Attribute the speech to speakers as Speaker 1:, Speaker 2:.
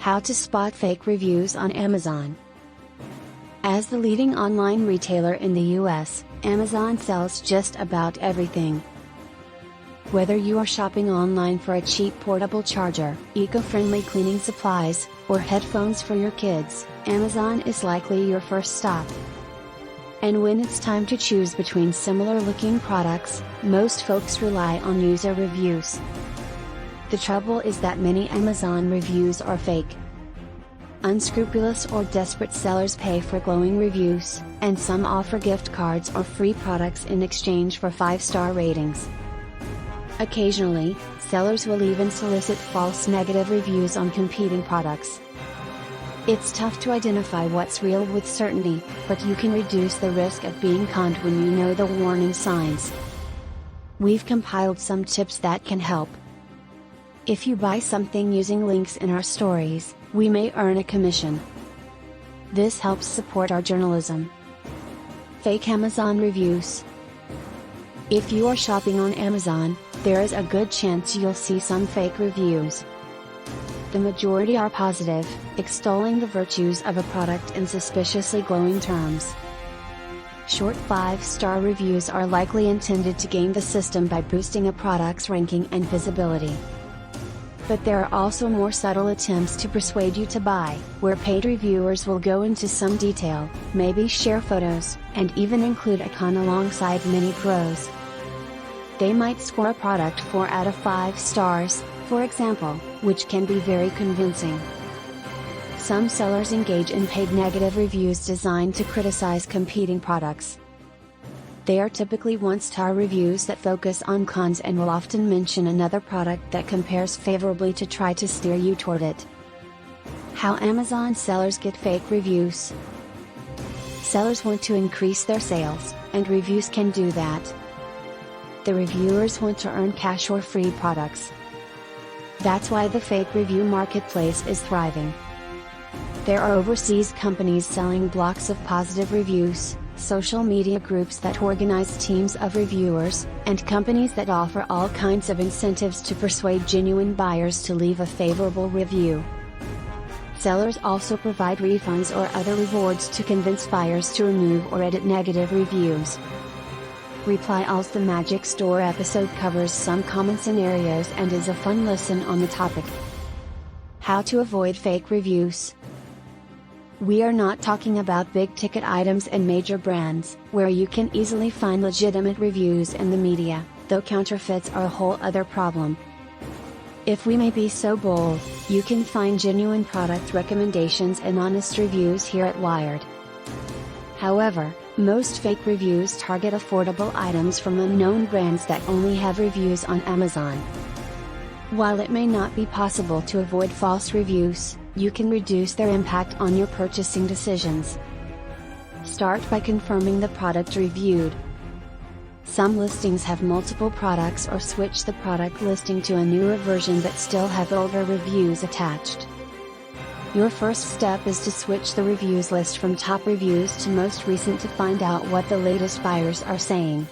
Speaker 1: How to spot fake reviews on Amazon. As the leading online retailer in the US, Amazon sells just about everything. Whether you are shopping online for a cheap portable charger, eco-friendly cleaning supplies, or headphones for your kids, Amazon is likely your first stop. And when it's time to choose between similar-looking products, most folks rely on user reviews. The trouble is that many Amazon reviews are fake. Unscrupulous or desperate sellers pay for glowing reviews, and some offer gift cards or free products in exchange for 5-star ratings. Occasionally, sellers will even solicit false negative reviews on competing products. It's tough to identify what's real with certainty, but you can reduce the risk of being conned when you know the warning signs. We've compiled some tips that can help. If you buy something using links in our stories, we may earn a commission. This helps support our journalism. Fake Amazon reviews. If you are shopping on Amazon, there is a good chance you'll see some fake reviews. The majority are positive, extolling the virtues of a product in suspiciously glowing terms. Short 5-star reviews are likely intended to game the system by boosting a product's ranking and visibility. But there are also more subtle attempts to persuade you to buy, where paid reviewers will go into some detail, maybe share photos, and even include a con alongside many pros. They might score a product 4 out of 5 stars, for example, which can be very convincing. Some sellers engage in paid negative reviews designed to criticize competing products. They are typically 1-star reviews that focus on cons and will often mention another product that compares favorably to try to steer you toward it. How Amazon sellers get fake reviews. Sellers want to increase their sales, and reviews can do that. The reviewers want to earn cash or free products. That's why the fake review marketplace is thriving. There are overseas companies selling blocks of positive reviews, social media groups that organize teams of reviewers, and companies that offer all kinds of incentives to persuade genuine buyers to leave a favorable review. Sellers also provide refunds or other rewards to convince buyers to remove or edit negative reviews. Reply All's The Magic Store episode covers some common scenarios and is a fun listen on the topic. How to avoid fake reviews. We are not talking about big-ticket items and major brands, where you can easily find legitimate reviews in the media, though counterfeits are a whole other problem. If we may be so bold, you can find genuine product recommendations and honest reviews here at Wired. However, most fake reviews target affordable items from unknown brands that only have reviews on Amazon. While it may not be possible to avoid false reviews, you can reduce their impact on your purchasing decisions. Start by confirming the product reviewed. Some listings have multiple products or switch the product listing to a newer version but still have older reviews attached. Your first step is to switch the reviews list from top reviews to most recent to find out what the latest buyers are saying.